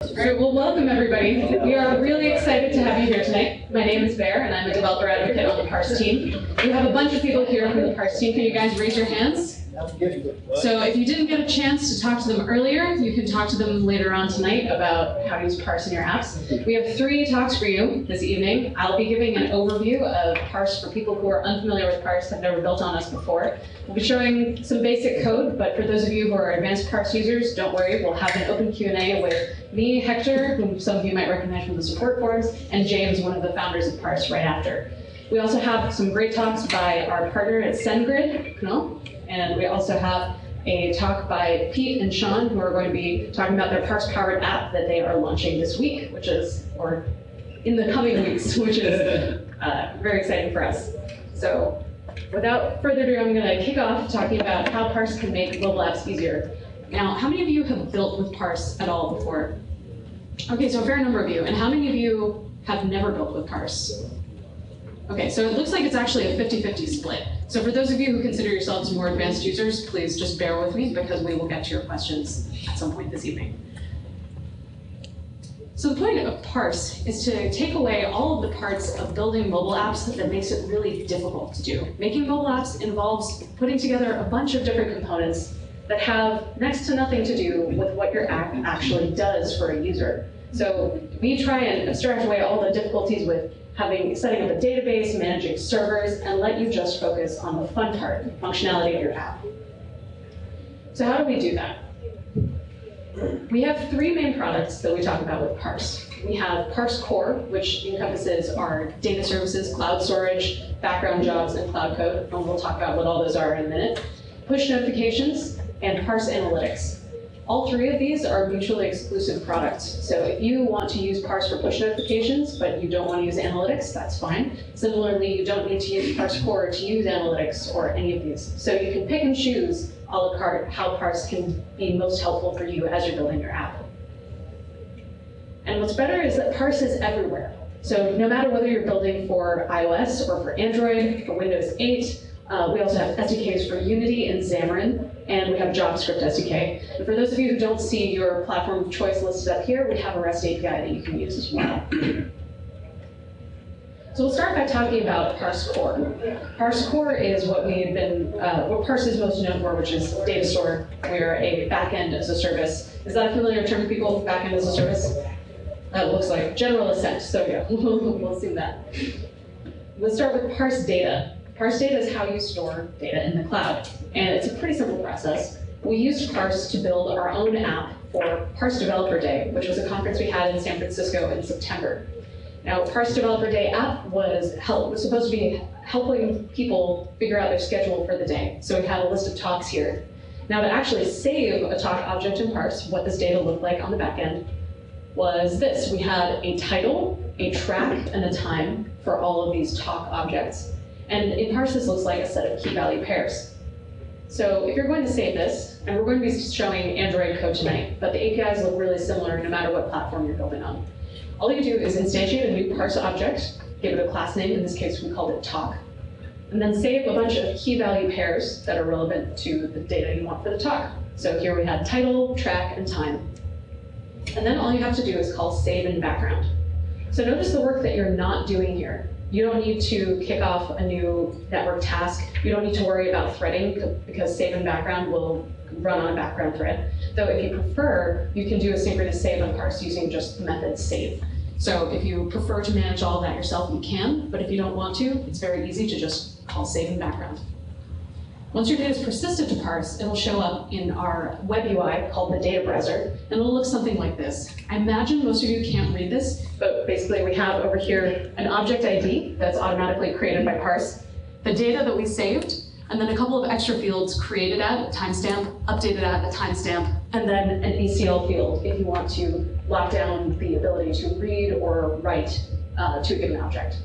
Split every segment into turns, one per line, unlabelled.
All right, well, welcome everybody. We are really excited to have you here tonight. My name is Bear, and I'm a developer advocate on the Parse team. We have a bunch of people here from the Parse team. Can you guys raise your hands? So if you didn't get a chance to talk to them earlier, you can talk to them later on tonight about how to use Parse in your apps. We have 3 talks for you this evening. I'll be giving an overview of Parse for people who are unfamiliar with Parse, have never built on us before. We'll be showing some basic code, but for those of you who are advanced Parse users, don't worry, we'll have an open Q&A with me, Hector, whom some of you might recognize from the support forums, and James, one of the founders of Parse, right after. We also have some great talks by our partner at SendGrid, Kunal, and we also have a talk by Pete and Sean, who are going to be talking about their Parse-powered app that they are launching this week, or in the coming weeks, which is very exciting for us. So without further ado, I'm going to kick off talking about how Parse can make mobile apps easier. Now, how many of you have built with Parse at all before? Okay, so a fair number of you. And how many of you have never built with Parse? Okay, so it looks like it's actually a 50-50 split. So for those of you who consider yourselves more advanced users, please just bear with me because we will get to your questions at some point this evening. So the point of Parse is to take away all of the parts of building mobile apps that makes it really difficult to do. Making mobile apps involves putting together a bunch of different components that have next to nothing to do with what your app actually does for a user. So we try and abstract away all the difficulties with setting up a database, managing servers, and let you just focus on the fun part, the functionality of your app. So how do we do that? We have 3 main products that we talk about with Parse. We have Parse Core, which encompasses our data services, cloud storage, background jobs, and cloud code, and we'll talk about what all those are in a minute. Push notifications, and Parse Analytics. All 3 of these are mutually exclusive products. So if you want to use Parse for push notifications, but you don't want to use analytics, that's fine. Similarly, you don't need to use Parse Core to use analytics or any of these. So you can pick and choose a la carte how Parse can be most helpful for you as you're building your app. And what's better is that Parse is everywhere. So no matter whether you're building for iOS or for Android, for Windows 8, we also have SDKs for Unity and Xamarin, and we have JavaScript SDK. And for those of you who don't see your platform of choice listed up here, we have a REST API that you can use as well. So we'll start by talking about Parse Core. Parse Core is what Parse is most known for, which is data store. We're a backend as a service. Is that a familiar term to people, backend as a service? That looks like general assent, so yeah, we'll assume that. Let's start with Parse Data. Parse Data is how you store data in the cloud, and it's a pretty simple process. We used Parse to build our own app for Parse Developer Day, which was a conference we had in San Francisco in September. Now, Parse Developer Day app was supposed to be helping people figure out their schedule for the day. So we had a list of talks here. Now, to actually save a talk object in Parse, what this data looked like on the back end was this. We had a title, a track, and a time for all of these talk objects. And in Parse, this looks like a set of key value pairs. So if you're going to save this, and we're going to be showing Android code tonight, but the APIs look really similar no matter what platform you're building on. All you do is instantiate a new Parse object, give it a class name, in this case we called it talk, and then save a bunch of key value pairs that are relevant to the data you want for the talk. So here we had title, track, and time. And then all you have to do is call save in background. So notice the work that you're not doing here. You don't need to kick off a new network task. You don't need to worry about threading because save in background will run on a background thread. Though if you prefer, you can do a synchronous save on Parse using just the method save. So if you prefer to manage all of that yourself, you can, but if you don't want to, it's very easy to just call save in background. Once your data is persisted to Parse, it'll show up in our web UI called the data browser, and it'll look something like this. I imagine most of you can't read this, but basically we have over here an object ID that's automatically created by Parse, the data that we saved, and then a couple of extra fields created at a timestamp, updated at a timestamp, and then an ACL field if you want to lock down the ability to read or write to a given object.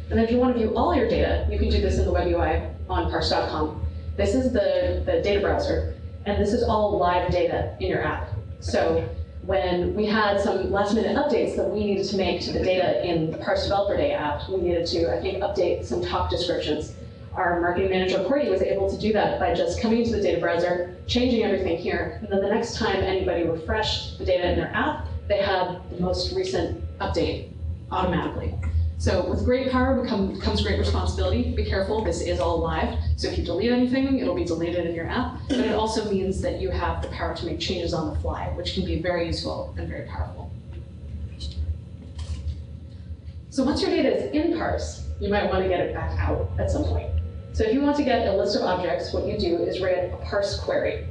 And then if you want to view all your data, you can do this in the web UI on parse.com. This is the data browser, and this is all live data in your app. So when we had some last-minute updates that we needed to make to the data in the Parse Developer Day app, we needed to, I think, update some talk descriptions. Our marketing manager, Corey, was able to do that by just coming into the data browser, changing everything here, and then the next time anybody refreshed the data in their app, they had the most recent update automatically. So with great power comes great responsibility. Be careful, this is all live. So if you delete anything, it'll be deleted in your app. But it also means that you have the power to make changes on the fly, which can be very useful and very powerful. So once your data is in Parse, you might want to get it back out at some point. So if you want to get a list of objects, what you do is write a parse query.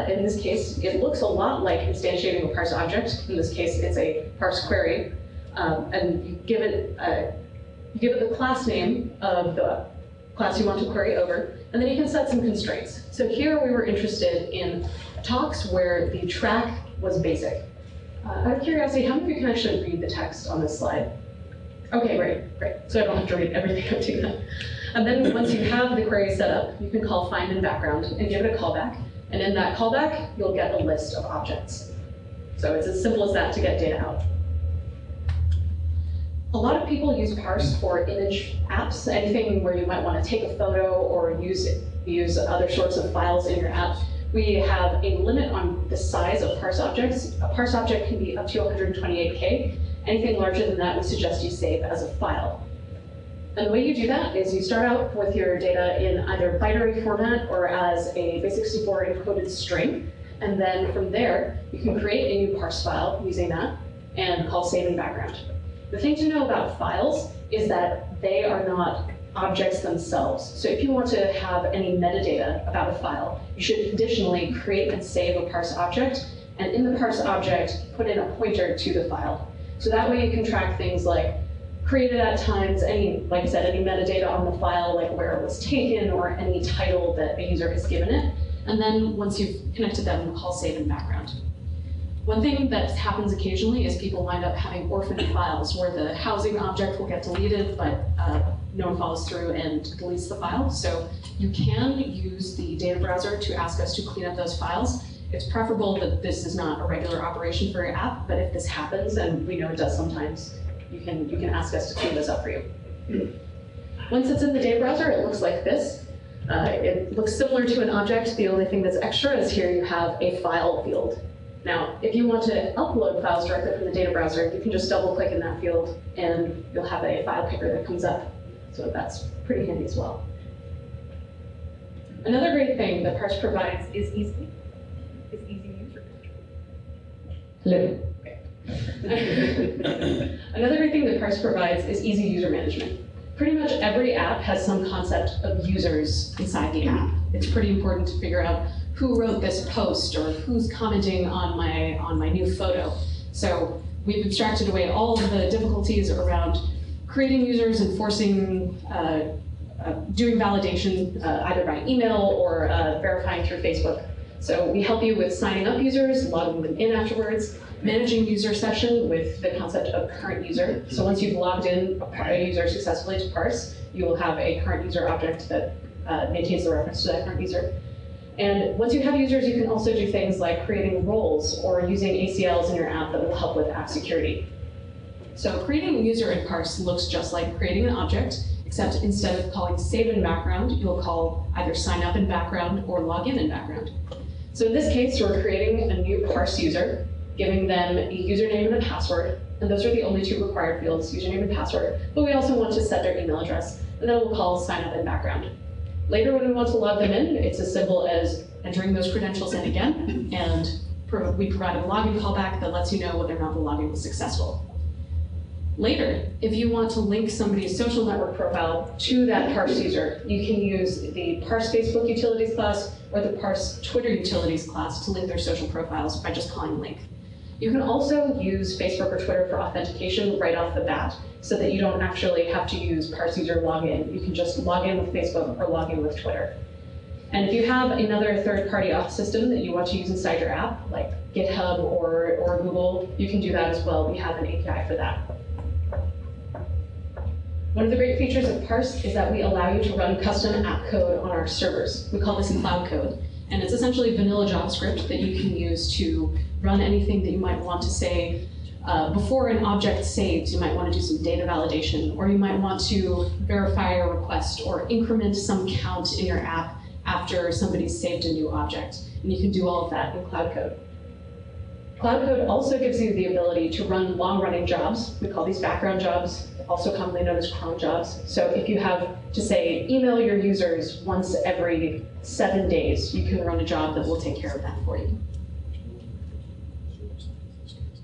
In this case, it looks a lot like instantiating a parse object. In this case, it's a parse query. And you give it the class name of the class you want to query over, and then you can set some constraints. So here we were interested in talks where the track was basic. Out of curiosity, how many of you can actually read the text on this slide? Okay, great. So I don't have to read everything up to that. And then once you have the query set up, you can call find in background and give it a callback. And in that callback, you'll get a list of objects. So it's as simple as that to get data out. A lot of people use Parse for image apps, anything where you might want to take a photo or use other sorts of files in your app. We have a limit on the size of Parse objects. A Parse object can be up to 128K. Anything larger than that, we suggest you save as a file. And the way you do that is you start out with your data in either binary format or as a base64 encoded string. And then from there, you can create a new Parse file using that and call save in background. The thing to know about files is that they are not objects themselves. So if you want to have any metadata about a file, you should conditionally create and save a Parse object, and in the Parse object, put in a pointer to the file. So that way you can track things like created at times, like I said, any metadata on the file, like where it was taken or any title that a user has given it. And then once you've connected them, call save in background. One thing that happens occasionally is people wind up having orphaned files where the housing object will get deleted, but no one follows through and deletes the file. So you can use the data browser to ask us to clean up those files. It's preferable that this is not a regular operation for your app, but if this happens, and we know it does sometimes, you can ask us to clean this up for you. Once it's in the data browser, it looks like this. It looks similar to an object. The only thing that's extra is here you have a file field. Now, if you want to upload files directly from the data browser, you can just double-click in that field, and you'll have a file picker that comes up. So that's pretty handy as well. Another great thing that Parse provides is easy user. Hello. Okay. Another great thing that Parse provides is easy user management. Pretty much every app has some concept of users inside the app. It's pretty important to figure out who wrote this post or who's commenting on my new photo. So we've abstracted away all of the difficulties around creating users and forcing, doing validation either by email or verifying through Facebook. So we help you with signing up users, logging them in afterwards, managing user session with the concept of current user. So once you've logged in a user successfully to Parse, you will have a current user object that maintains the reference to that current user. And once you have users, you can also do things like creating roles or using ACLs in your app that will help with app security. So creating a user in Parse looks just like creating an object, except instead of calling save in background, you'll call either sign up in background or log in background. So in this case, we're creating a new Parse user, giving them a username and a password, and those are the only two required fields, username and password, but we also want to set their email address, and then we'll call sign up in background. Later, when we want to log them in, it's as simple as entering those credentials in again, and we provide a login callback that lets you know whether or not the login was successful. Later, if you want to link somebody's social network profile to that Parse user, you can use the Parse Facebook utilities class or the Parse Twitter utilities class to link their social profiles by just calling link. You can also use Facebook or Twitter for authentication right off the bat, so that you don't actually have to use Parse user login. You can just log in with Facebook or log in with Twitter. And if you have another third-party auth system that you want to use inside your app, like GitHub or Google, you can do that as well. We have an API for that. One of the great features of Parse is that we allow you to run custom app code on our servers. We call this cloud code. And it's essentially vanilla JavaScript that you can use to run anything that you might want to say, before an object saves, you might want to do some data validation, or you might want to verify a request or increment some count in your app after somebody's saved a new object. And you can do all of that in Cloud Code. Cloud Code also gives you the ability to run long-running jobs. We call these background jobs, also commonly known as cron jobs. So if you have to say, email your users once every 7 days, you can run a job that will take care of that for you.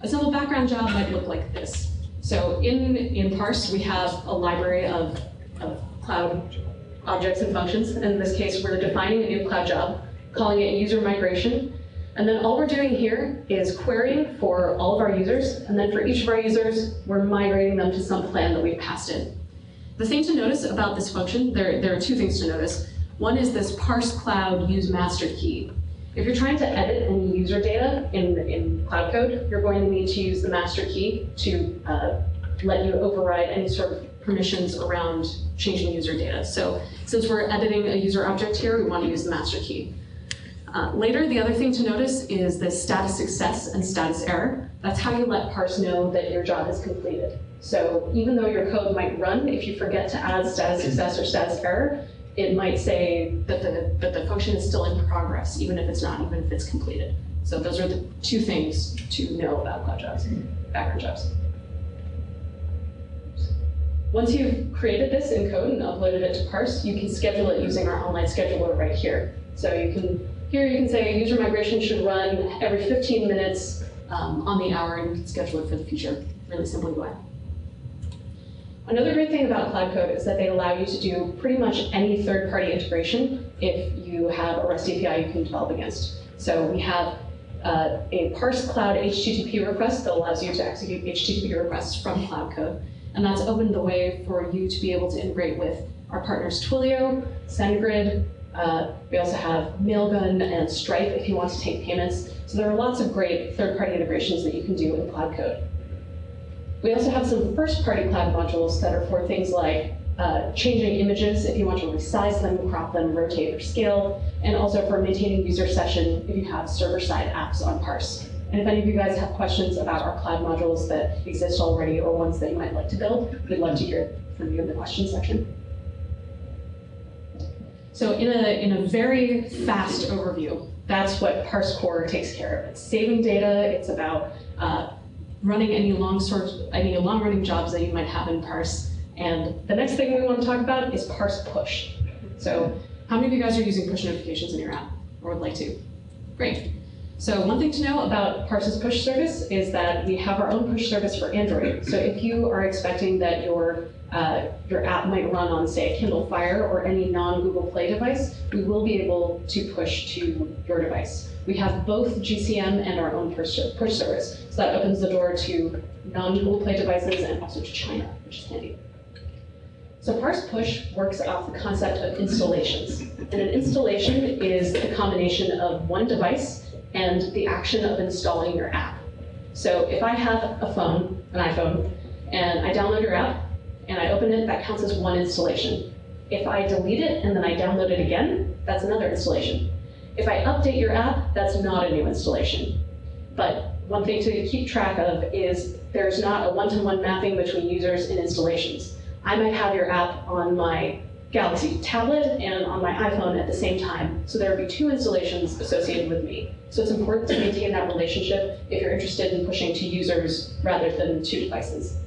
A simple background job might look like this. So in Parse, we have a library of cloud objects and functions. In this case, we're defining a new cloud job, calling it user migration. And then all we're doing here is querying for all of our users. And then for each of our users, we're migrating them to some plan that we've passed in. The thing to notice about this function, there are two things to notice. One is this parse cloud use master key. If you're trying to edit any user data in Cloud Code, you're going to need to use the master key to let you override any sort of permissions around changing user data. So since we're editing a user object here, we want to use the master key. Later, the other thing to notice is the status success and status error. That's how you let Parse know that your job is completed. So even though your code might run, if you forget to add status success or status error, it might say that the function is still in progress, even if it's not, even if it's completed. So those are the two things to know about cloud jobs, background jobs. Once you've created this in code and uploaded it to Parse, you can schedule it using our online scheduler right here. So here you can say user migration should run every 15 minutes on the hour, and you can schedule it for the future. Really simple UI. Another great thing about Cloud Code is that they allow you to do pretty much any third-party integration if you have a REST API you can develop against. So we have a Parse Cloud HTTP request that allows you to execute HTTP requests from Cloud Code. And that's opened the way for you to be able to integrate with our partners Twilio, SendGrid. We also have Mailgun and Stripe if you want to take payments. So there are lots of great third-party integrations that you can do in Cloud Code. We also have some first-party cloud modules that are for things like changing images if you want to resize them, crop them, rotate, or scale, and also for maintaining user session if you have server-side apps on Parse. And if any of you guys have questions about our cloud modules that exist already or ones that you might like to build, we'd love to hear from you in the questions section. So in a very fast overview, that's what Parse Core takes care of. It's saving data, it's about running any long-running jobs that you might have in Parse. And the next thing we want to talk about is Parse Push. So how many of you guys are using push notifications in your app or would like to? Great. So one thing to know about Parse's push service is that we have our own push service for Android. So if you are expecting that your app might run on, say, a Kindle Fire or any non-Google Play device, we will be able to push to your device. We have both GCM and our own push service. So that opens the door to non-Google Play devices and also to China, which is handy. So Parse Push works off the concept of installations. And an installation is the combination of one device and the action of installing your app. So if I have an iPhone, and I download your app, and I open it, that counts as one installation. If I delete it and then I download it again, that's another installation. If I update your app, that's not a new installation. But one thing to keep track of is there's not a one-to-one mapping between users and installations. I might have your app on my Galaxy tablet and on my iPhone at the same time, so there would be two installations associated with me. So it's important to maintain that relationship if you're interested in pushing to users rather than two devices.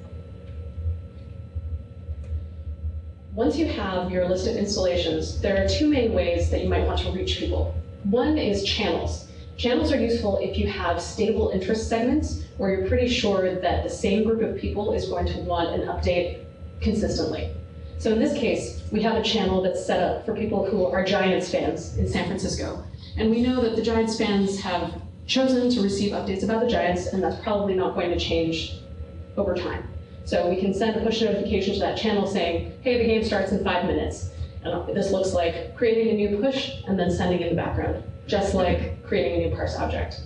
Once you have your list of installations, there are two main ways that you might want to reach people. One is channels. Channels are useful if you have stable interest segments where you're pretty sure that the same group of people is going to want an update consistently. So in this case, we have a channel that's set up for people who are Giants fans in San Francisco. And we know that the Giants fans have chosen to receive updates about the Giants, and that's probably not going to change over time. So we can send a push notification to that channel saying, hey, the game starts in 5 minutes. And this looks like creating a new push and then sending in the background, just like creating a new Parse object.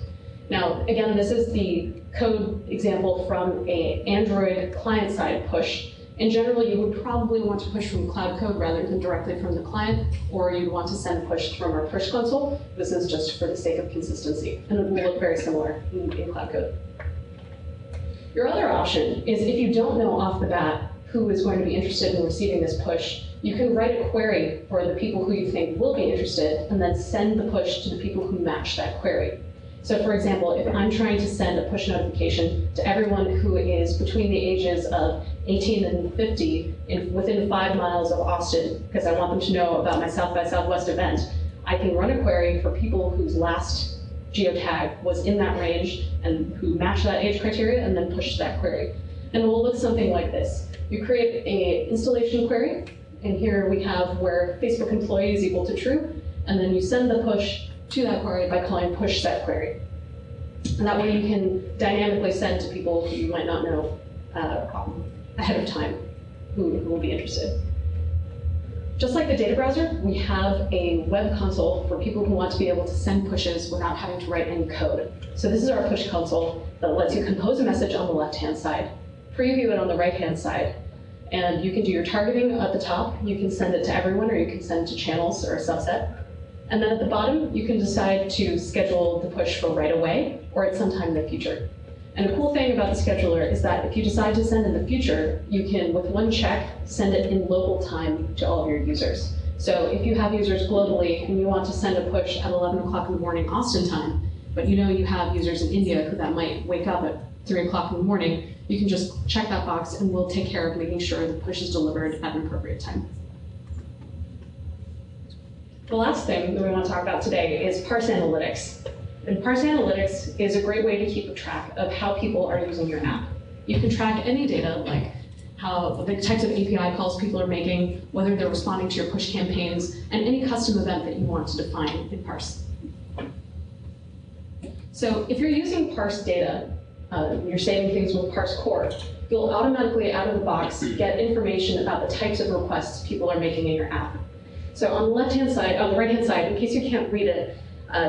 Now, again, this is the code example from an Android client-side push. In general, you would probably want to push from Cloud Code rather than directly from the client, or you'd want to send push from our push console. This is just for the sake of consistency, and it will look very similar in Cloud Code. Your other option is if you don't know off the bat who is going to be interested in receiving this push, you can write a query for the people who you think will be interested and then send the push to the people who match that query. So for example, if I'm trying to send a push notification to everyone who is between the ages of 18 and 50 within 5 miles of Austin, because I want them to know about my South by Southwest event, I can run a query for people whose last geotag was in that range and who match that age criteria, and then push that query. And it will look something like this. You create an installation query, and here we have where Facebook employee is equal to true, and then you send the push to that query by calling push set query. And that way you can dynamically send to people who you might not know ahead of time who will be interested. Just like the data browser, we have a web console for people who want to be able to send pushes without having to write any code. So this is our push console that lets you compose a message on the left-hand side, preview it on the right-hand side, and you can do your targeting at the top. You can send it to everyone, or you can send it to channels or a subset. And then at the bottom, you can decide to schedule the push for right away or at some time in the future. And the cool thing about the scheduler is that if you decide to send in the future, you can, with one check, send it in local time to all of your users. So if you have users globally and you want to send a push at 11 o'clock in the morning Austin time, but you know you have users in India who that might wake up at 3 o'clock in the morning, you can just check that box and we'll take care of making sure the push is delivered at an appropriate time. The last thing that we want to talk about today is Parse Analytics. And Parse Analytics is a great way to keep track of how people are using your app. You can track any data, like the types of API calls people are making, whether they're responding to your push campaigns, and any custom event that you want to define in Parse. So if you're using Parse data, you're saving things with Parse Core, you'll automatically, out of the box, get information about the types of requests people are making in your app. So on the left-hand side, on the right-hand side, in case you can't read it,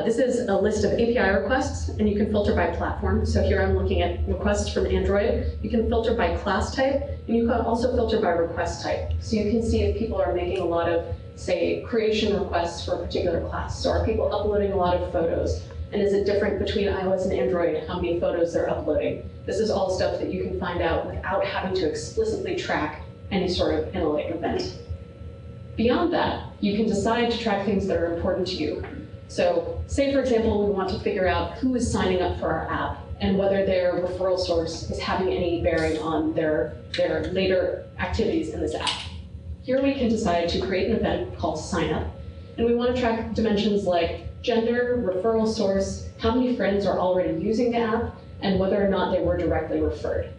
this is a list of API requests, and you can filter by platform. So here I'm looking at requests from Android. You can filter by class type, and you can also filter by request type. So you can see if people are making a lot of, say, creation requests for a particular class. So are people uploading a lot of photos? And is it different between iOS and Android, how many photos they're uploading? This is all stuff that you can find out without having to explicitly track any sort of analytic event. Beyond that, you can decide to track things that are important to you. So say, for example, we want to figure out who is signing up for our app and whether their referral source is having any bearing on their later activities in this app. Here we can decide to create an event called sign up, and we want to track dimensions like gender, referral source, how many friends are already using the app, and whether or not they were directly referred.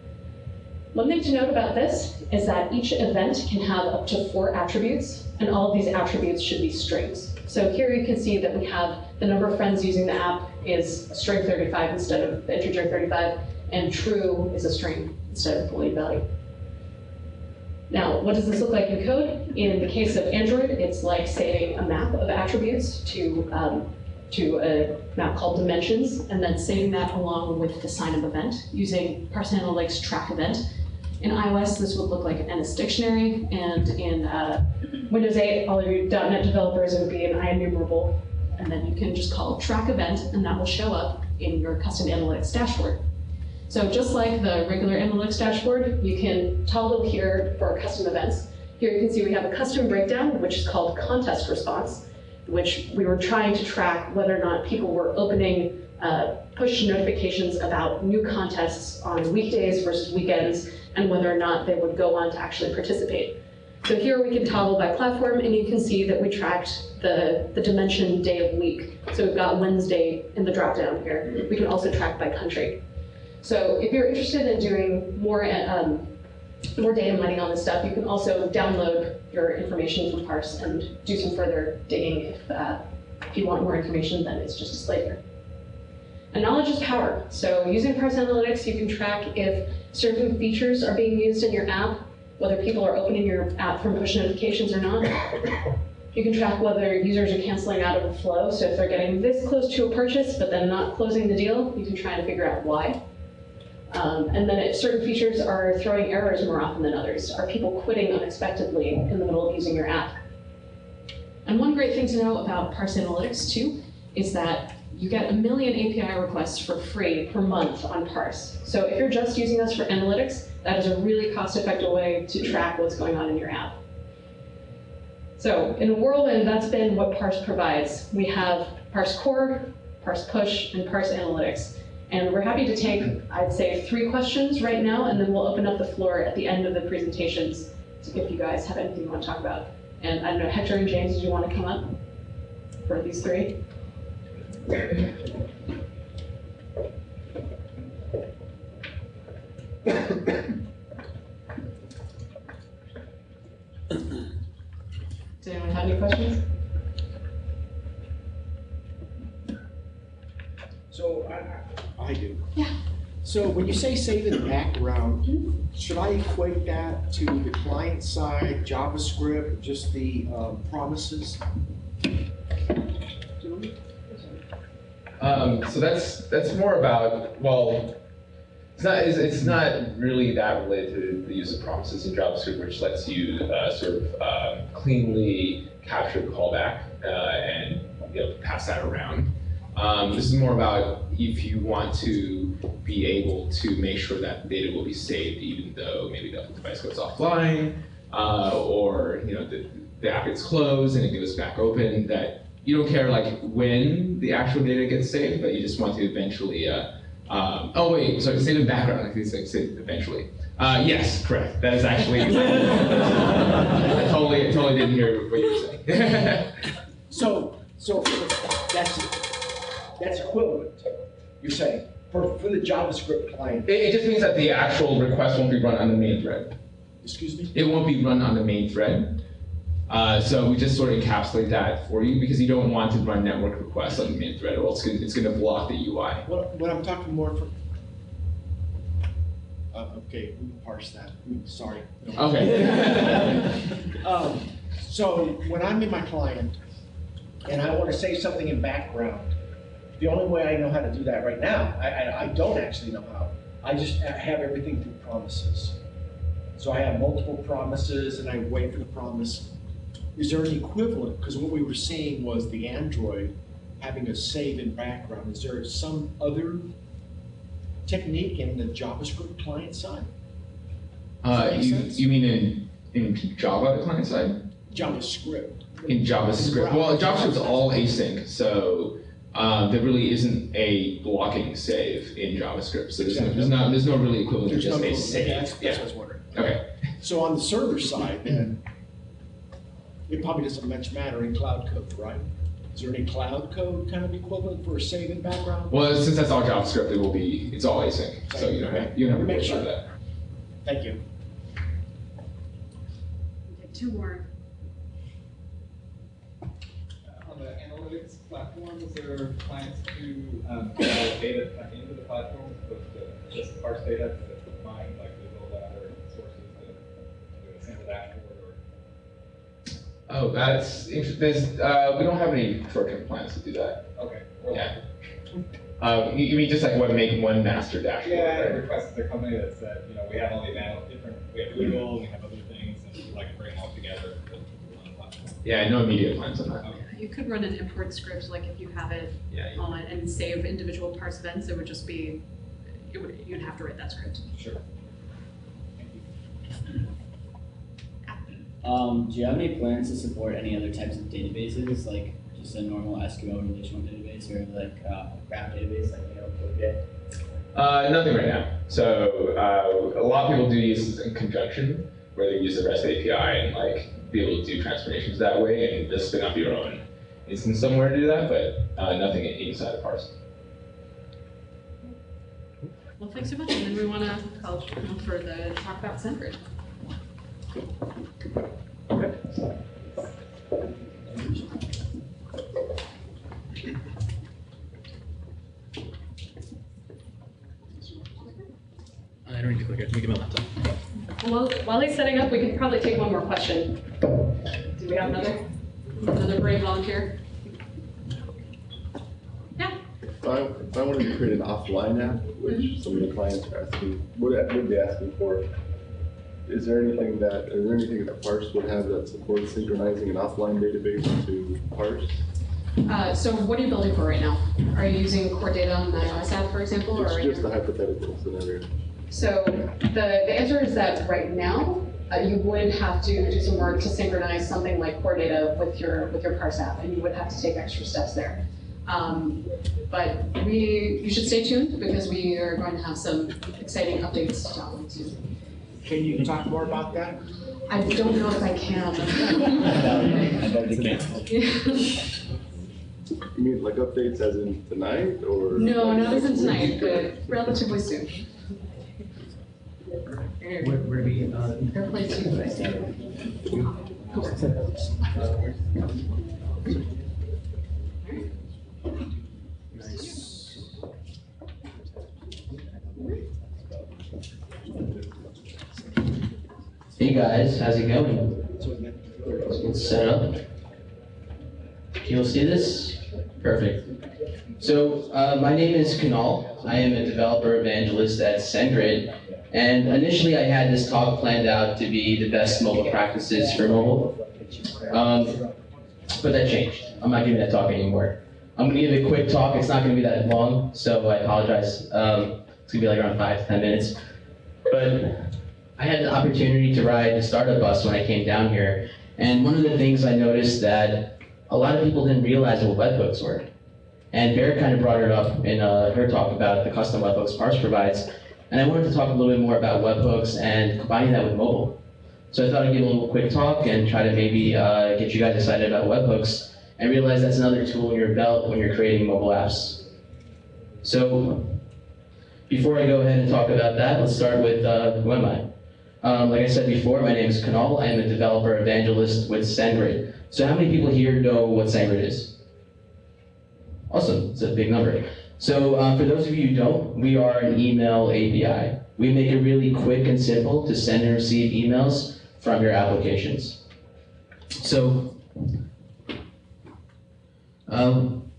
One thing to note about this is that each event can have up to 4 attributes, and all of these attributes should be strings. So here you can see that we have the number of friends using the app is a string 35 instead of the integer 35, and true is a string instead of boolean value. Now, what does this look like in code? In the case of Android, it's like saving a map of attributes to a map called dimensions, and then saving that along with the sign-up event using Parse Analytics track event. In iOS, this would look like an NS dictionary, and in Windows 8, all of you .NET developers, it would be an IEnumerable, and then you can just call track event, and that will show up in your custom analytics dashboard. So just like the regular analytics dashboard, you can toggle here for custom events. Here you can see we have a custom breakdown, which is called contest response, which we were trying to track whether or not people were opening push notifications about new contests on weekdays versus weekends, and whether or not they would go on to actually participate. So here we can toggle by platform, and you can see that we tracked the dimension day of week. So we've got Wednesday in the dropdown here. We can also track by country. So if you're interested in doing more data mining on this stuff, you can also download your information from Parse and do some further digging if you want more information than it's just displayed here. And knowledge is power. So using Parse Analytics, you can track if certain features are being used in your app, whether people are opening your app from push notifications or not. You can track whether users are canceling out of the flow. So if they're getting this close to a purchase, but then not closing the deal, you can try to figure out why. And then if certain features are throwing errors more often than others, are people quitting unexpectedly in the middle of using your app? And one great thing to know about Parse Analytics, too, is that you get 1 million API requests for free per month on Parse. So if you're just using us for analytics, that is a really cost-effective way to track what's going on in your app. So in a whirlwind, that's been what Parse provides. We have Parse Core, Parse Push, and Parse Analytics. And we're happy to take, I'd say, 3 questions right now, and then we'll open up the floor at the end of the presentations if you guys have anything you want to talk about. And I don't know, Hector and James, did you want to come up for these 3? Does anyone have any questions?
So I do.
Yeah.
So when you say save in background, should I equate that to the client side, JavaScript, just the promises?
So that's more about, well, it's not really that related to the use of promises in JavaScript, which lets you sort of cleanly capture the callback and pass that around. This is more about if you want to be able to make sure that data will be saved even though maybe the device goes offline, or the app gets closed and it goes back open, that you don't care like when the actual data gets saved, but you just want to eventually, oh wait, sorry, save in background, I think it's like save eventually. Yes, correct, that is actually, I totally didn't hear what you were saying.
So that's equivalent, you're saying, for the JavaScript client.
It just means that the actual request won't be run on the main thread.
Excuse me?
It won't be run on the main thread. So we just sort of encapsulate that for you because you don't want to run network requests on the main thread, or else it's going to block the UI.
What I'm talking more for. Okay, we can parse that. Sorry. No.
Okay.
So when I'm in my client and I want to say something in background, the only way I know how to do that right now, I don't actually know how. I just have everything through promises. So I have multiple promises and I wait for the promise. Is there an equivalent? Because what we were seeing was the Android having a save in background. Is there some other technique in the JavaScript client side?
You mean in Java, the client side?
JavaScript.
In JavaScript. Well, JavaScript's all async, so there really isn't a blocking save in JavaScript. So there's no really equivalent to just a save.
That's what I was wondering.
Okay.
So on the server side, then, it probably doesn't much matter in cloud code, right? Is there any cloud code kind of equivalent for a save in background?
Well, since that's all JavaScript, it's all async. So you don't have to worry about that.
Thank you.
Take 2 more.
On the analytics platform, is there plans to get data back into the platform with just parse data to mine like Google or sources to do a sample dashboard?
Oh, that's interesting. We don't have any short-term plans to do that.
Okay.
Yeah. You mean just like make one master dashboard?
Yeah,
right?
I requested the company that said, we have all these we have Google, we have other things, and we'd like to bring them all together to one platform.
Yeah, no immediate plans on that.
Okay.
You could run an import script, like if you have it on and save individual parse events, it would just be, you'd have to write that script.
Sure. Thank you.
Do you have any plans to support any other types of databases, like just a normal SQL relational database or like graph database, like Postgre?
Nothing right now. So a lot of people do use this in conjunction, where they use the REST API and be able to do transformations that way, and just spin up your own instance somewhere to do that, but nothing inside of Parse.
Well, thanks so much. And then we want to call for the talk about SendGrid.
Okay.
I don't need to click it. Let me get my laptop.
Well, while he's setting up, we can probably take one more question. Do we have another brave volunteer? Yeah.
If I wanted to create an offline app, which some of the clients are asking, would be asking for, is there anything that Parse would have that supports synchronizing an offline database to Parse?
So what are you building for right now? Are you using core data on the iOS app, for example?
It's
or
just a hypothetical scenario.
So the answer is that right now, you would have to do some work to synchronize something like core data with your Parse app, and you would have to take extra steps there. But you should stay tuned because we are going to have some exciting updates to talk about soon.
Can you talk more about that?
I don't know if I can.
I bet you can.
You mean like updates as in tonight or?
No,
like
not as in
next
tonight,
week?
but relatively soon.
Where do we,
Airplane 2, I think.
Hey guys, how's it going? Let's get set up. Can you all see this? Perfect. So, my name is Kunal. I am a developer evangelist at SendGrid. And initially I had this talk planned out to be the best mobile practices for mobile. But that changed. I'm not giving that talk anymore. I'm gonna give a quick talk. It's not gonna be that long, so I apologize. It's gonna be like around 5 to 10 minutes. But I had the opportunity to ride the startup bus when I came down here. And one of the things I noticed that a lot of people didn't realize what webhooks were. And Bear kind of brought it up in her talk about the custom webhooks Parse provides. And I wanted to talk a little bit more about webhooks and combining that with mobile. So I thought I'd give a little quick talk and try to maybe get you guys excited about webhooks and realize that's another tool in your belt when you're creating mobile apps. So before I go ahead and talk about that, let's start with who am I? Like I said before, my name is Kunal. I am a developer evangelist with SendGrid. So how many people here know what SendGrid is? Awesome, it's a big number. So for those of you who don't, we are an email API. We make it really quick and simple to send and receive emails from your applications. So one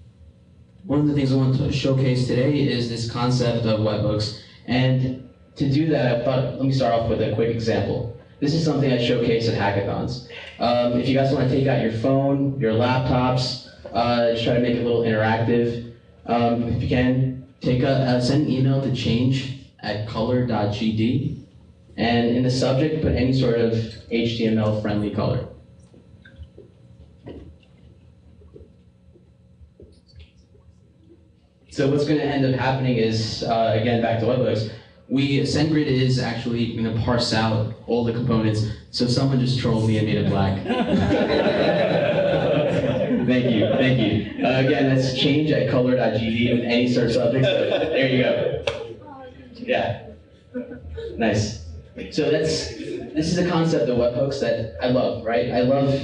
of the things I want to showcase today is this concept of webhooks. And to do that, I thought, let me start off with a quick example. This is something I showcase at hackathons. If you guys want to take out your phone, your laptops, just try to make it a little interactive. If you can, send an email to change@color.gd, and in the subject, put any sort of HTML-friendly color. So what's going to end up happening is, again, back to webhooks, SendGrid is actually going to parse out all the components. So someone just trolled me and made it black. Thank you. Again, that's change@color.gd with any sort of subject. So there you go. Yeah, nice. So this is a concept of webhooks that I love, right? I love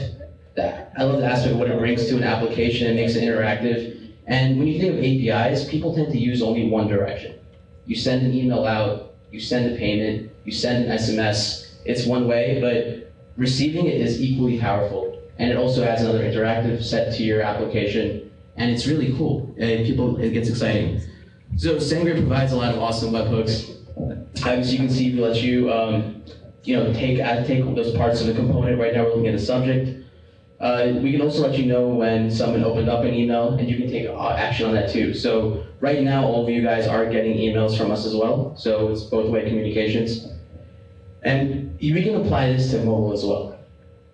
the aspect of what it brings to an application. It makes it interactive. And when you think of APIs, people tend to use only one direction. You send an email out, you send a payment, you send an SMS. It's one way, but receiving it is equally powerful. And it also adds another interactive set to your application. And it's really cool. It gets exciting. So SendGrid provides a lot of awesome webhooks. As you can see, it lets you, take those parts of the component. Right now we're looking at the subject. We can also let you know when someone opened up an email, and you can take action on that too. So right now, all of you guys are getting emails from us as well. So it's both-way communications. And we can apply this to mobile as well.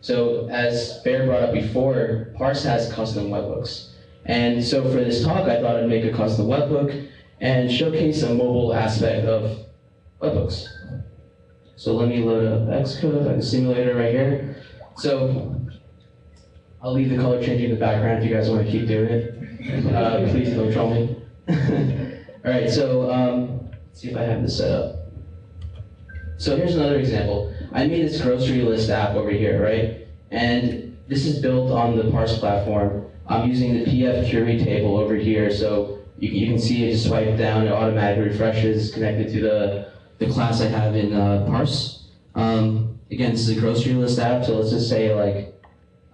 So as Bear brought up before, Parse has custom webhooks. And so for this talk, I thought I'd make a custom webhook and showcase a mobile aspect of webhooks. So let me load up Xcode, like the simulator right here. So I'll leave the color changing in the background if you guys want to keep doing it. Please don't troll me. All right, so let's see if I have this set up. So here's another example. I made this grocery list app over here, right? And this is built on the Parse platform. I'm using the PF query table over here, so you can see it just swipe down, it automatically refreshes, connected to the class I have in Parse. Again, this is a grocery list app, so let's just say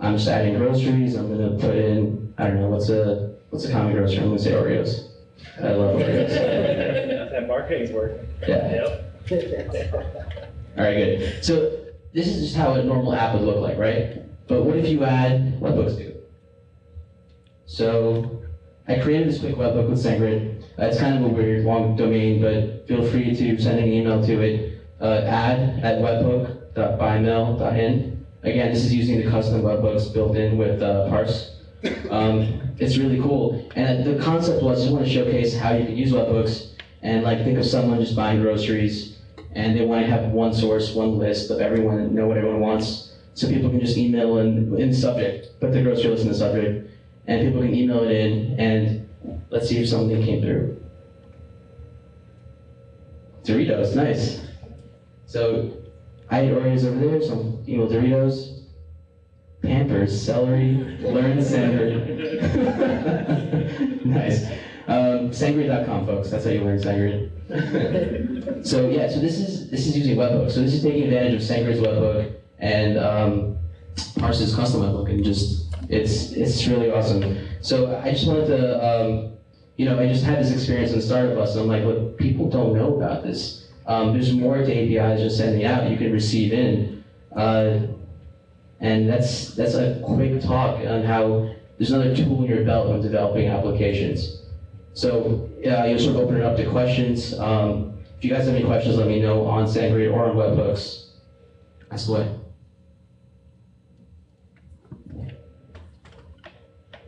I'm just adding groceries. I'm gonna put in, I don't know, what's a common grocery? I'm gonna say Oreos. I love Oreos.
That's how marketing's working.
Yeah. All right, good. So this is just how a normal app would look like, right? But what if you add webhooks to it? So I created this quick webhook with SendGrid. It's kind of a weird, long domain, but feel free to send an email to it. Ad@webhook.bymail.in. Again, this is using the custom webhooks built in with Parse. It's really cool. And the concept was, I just want to showcase how you can use webhooks and like think of someone just buying groceries and they want to have one source, one list of everyone and know what everyone wants. So people can just email in the subject, put the grocery list in the subject, and people can email it in, and let's see if something came through. Doritos, nice. So I ate Oreos over there, some email Doritos. Pampers, celery, learn SendGrid. Nice. SendGrid.com, folks. That's how you learn SendGrid. So yeah, so this is using webhook. So this is taking advantage of SendGrid's webhook and Parse's custom webhook, and just it's really awesome. So I just wanted to, I just had this experience in the startup bus, and I'm like, look, people don't know about this. There's more to APIs just sending out. You can receive in. And that's a quick talk on how there's another tool in your belt when developing applications. So you'll sort of open it up to questions. If you guys have any questions, let me know on SendGrid or on webhooks. Ask away.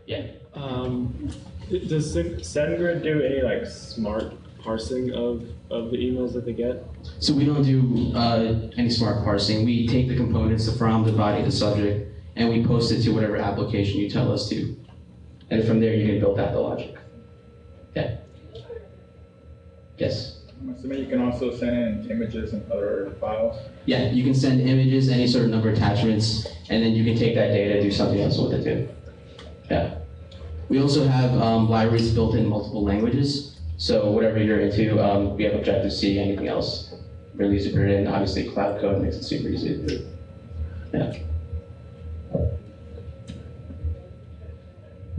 Yeah.
Does SendGrid do any like smart parsing of the emails that they get?
So we don't do any smart parsing. We take the components, the from, the body, the subject, and we post it to whatever application you tell us to. And from there, you can build out the logic. Yeah. Yes?
I'm assuming you can also send in images and other files?
Yeah, you can send images, any sort of number of attachments, and then you can take that data and do something else with it too. Yeah. We also have libraries built in multiple languages. So whatever you're into, we have Objective-C, anything else, really easy to put it in. Obviously, Cloud Code makes it super easy to do. Yeah.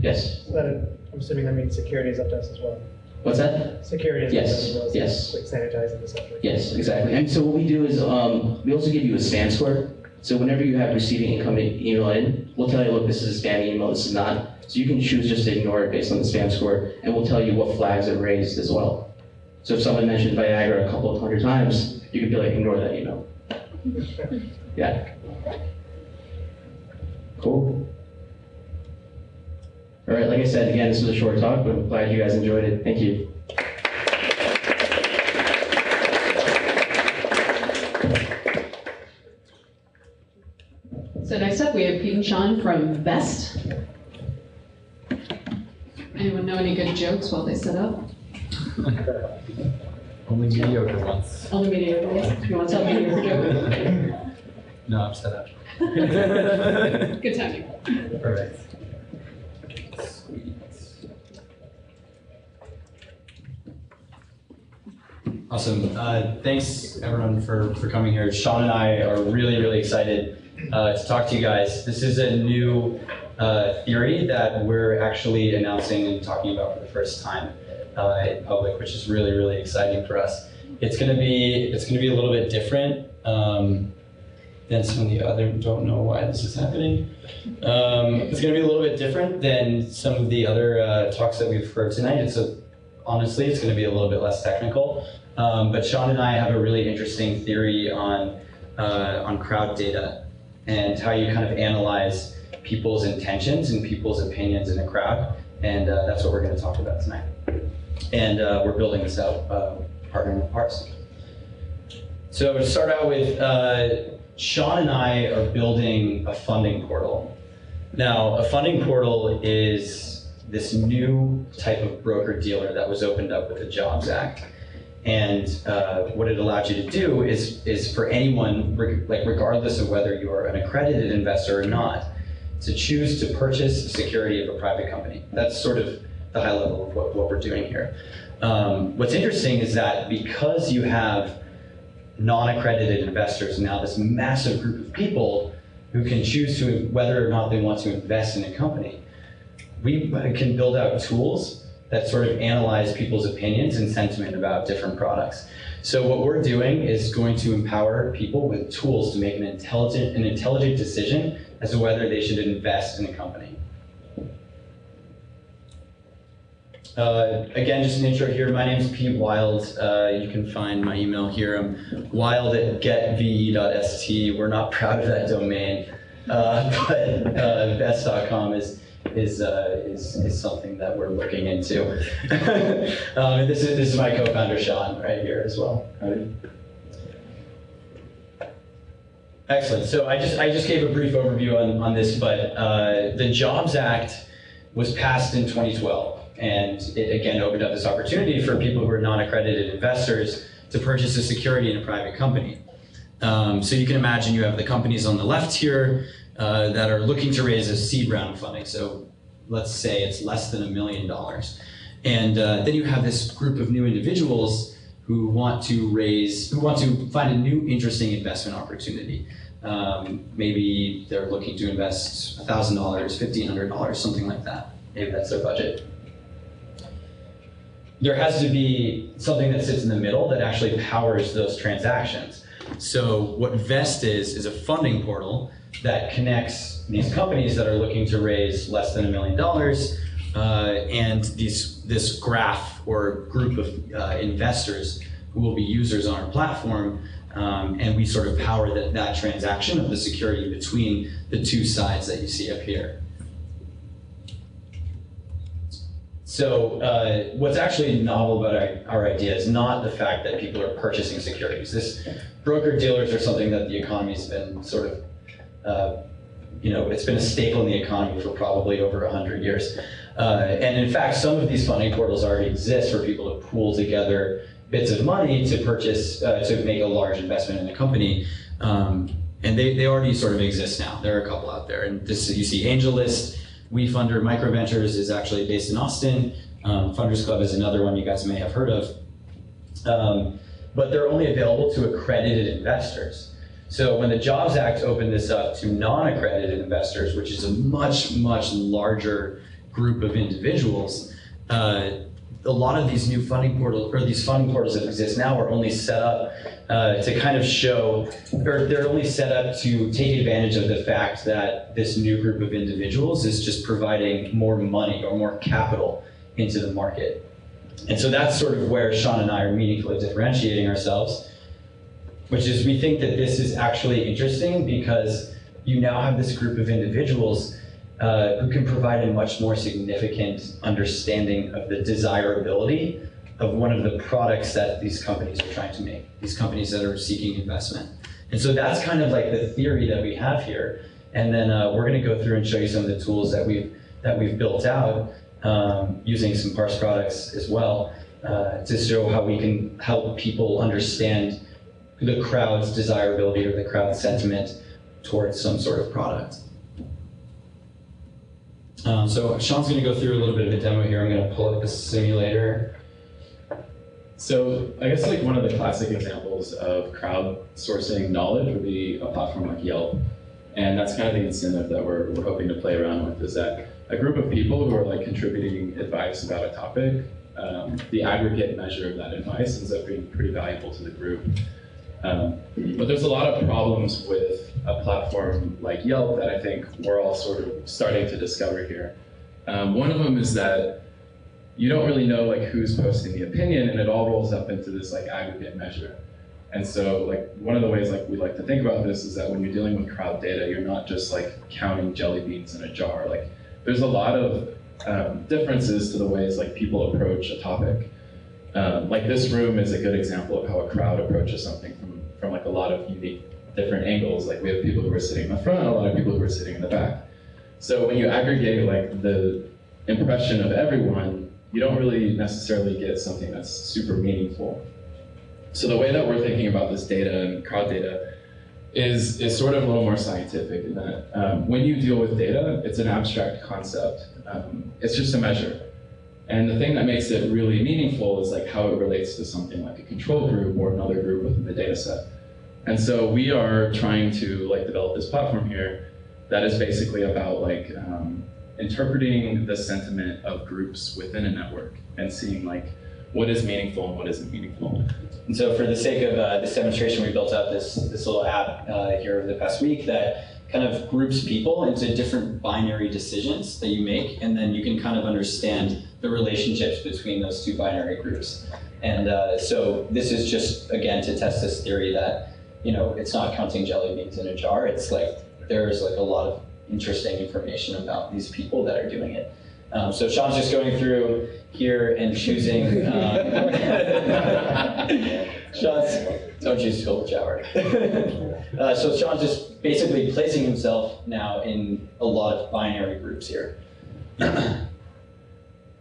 Yes?
I'm assuming that means security is up to us as well.
What's that?
Security is up to us as well.
Yes.
Like sanitizing the subject.
Yes, exactly. And so what we do is we also give you a spam score. So whenever you have receiving incoming email in, we'll tell you, look, this is a spam email, this is not. So you can choose just to ignore it based on the spam score, and we'll tell you what flags are raised as well. So if someone mentioned Viagra a couple of hundred times, you can be like, ignore that email. Yeah. Cool. All right, like I said, again, this was a short talk, but I'm glad you guys enjoyed it. Thank you.
So next up, we have Pete and Sean from Vest. Anyone know any good jokes while they set up?
Only mediocre ones.
Only mediocre ones? You want to tell me your joke?
No, I'm set up.
Good timing.
Perfect. Awesome. Thanks everyone for coming here. Sean and I are really excited to talk to you guys. This is a new theory that we're actually announcing and talking about for the first time in public, which is really exciting for us. It's gonna be a little bit different than some of the other. Don't know why this is happening. It's gonna be a little bit different than some of the other talks that we've heard tonight. Honestly, it's gonna be a little bit less technical. But Sean and I have a really interesting theory on crowd data and how you kind of analyze people's intentions and people's opinions in a crowd. And that's what we're going to talk about tonight. And we're building this out, partnering with Parse. So to start out with, Sean and I are building a funding portal. Now, a funding portal is this new type of broker-dealer that was opened up with the Jobs Act. And what it allowed you to do is for anyone, regardless of whether you're an accredited investor or not, to choose to purchase the security of a private company. That's sort of the high level of what we're doing here. What's interesting is that because you have non-accredited investors, now this massive group of people who can choose to whether or not they want to invest in a company, we can build out tools that sort of analyze people's opinions and sentiment about different products. So what we're doing is going to empower people with tools to make an intelligent decision as to whether they should invest in a company. Again, just an intro here. My name is Pete Wild. You can find my email here. I'm wild@getve.st. We're not proud of that domain, but best.com is something that we're looking into. This is my co-founder Sean right here as well. Excellent. So I just gave a brief overview on this, but the Jobs Act was passed in 2012. And it again opened up this opportunity for people who are non-accredited investors to purchase a security in a private company. So you can imagine you have the companies on the left here that are looking to raise a seed round of funding. So let's say it's less than $1 million. And then you have this group of new individuals who want to find a new interesting investment opportunity. Maybe they're looking to invest $1,000, $1,500, something like that. Maybe that's their budget. There has to be something that sits in the middle that actually powers those transactions. So what Vest is a funding portal that connects these companies that are looking to raise less than $1 million and this graph or group of investors who will be users on our platform, and we sort of power that transaction of the security between the two sides that you see up here. So what's actually novel about our idea is not the fact that people are purchasing securities. This broker-dealers are something that the economy's been sort of, it's been a staple in the economy for probably over 100 years. And in fact, some of these funding portals already exist for people to pool together bits of money to purchase, to make a large investment in a company. And they already sort of exist now. There are a couple out there. And this, you see AngelList, WeFunder, Microventures is actually based in Austin. Funders Club is another one you guys may have heard of. But they're only available to accredited investors. So when the Jobs Act opened this up to non-accredited investors, which is a much, much larger group of individuals, a lot of these new funding portals, or these funding portals that exist now, are only set up to kind of show, or they're only set up to take advantage of the fact that this new group of individuals is just providing more money or more capital into the market. And so that's sort of where Sean and I are meaningfully differentiating ourselves, which is we think that this is actually interesting because you now have this group of individuals who can provide a much more significant understanding of the desirability of one of the products that these companies are trying to make, these companies that are seeking investment. And so that's kind of like the theory that we have here. And then we're gonna go through and show you some of the tools that we've built out using some Parse products as well to show how we can help people understand the crowd's desirability or the crowd's sentiment towards some sort of product. So Sean's gonna go through a little bit of a demo here. I'm gonna pull up the simulator.
So I guess like one of the classic examples of crowdsourcing knowledge would be a platform like Yelp. And that's kind of the incentive that we're hoping to play around with, is that a group of people who are like contributing advice about a topic, the aggregate measure of that advice ends up being pretty valuable to the group. But there's a lot of problems with a platform like Yelp that I think we're all sort of starting to discover here. One of them is that you don't really know like who's posting the opinion, and it all rolls up into this like aggregate measure. And so like one of the ways like we like to think about this is that when you're dealing with crowd data, you're not just like counting jelly beans in a jar. Like there's a lot of differences to the ways like people approach a topic. Like this room is a good example of how a crowd approaches something from like a lot of unique different angles. Like we have people who are sitting in the front, a lot of people who are sitting in the back. So when you aggregate like the impression of everyone, you don't really necessarily get something that's super meaningful. So the way that we're thinking about this data and crowd data is sort of a little more scientific in that when you deal with data, it's an abstract concept. It's just a measure. And the thing that makes it really meaningful is like how it relates to something like a control group or another group within the data set. And so we are trying to like develop this platform here that is basically about like interpreting the sentiment of groups within a network and seeing like what is meaningful and what isn't meaningful.
And so for the sake of this demonstration, we built out this little app here over the past week that kind of groups people into different binary decisions that you make, and then you can kind of understand the relationships between those two binary groups. And so this is just, again, to test this theory that, it's not counting jelly beans in a jar. It's like, there's like a lot of interesting information about these people that are doing it. So Sean's just going through here and choosing, don't choose cold shower. So Sean's just basically placing himself now in a lot of binary groups here.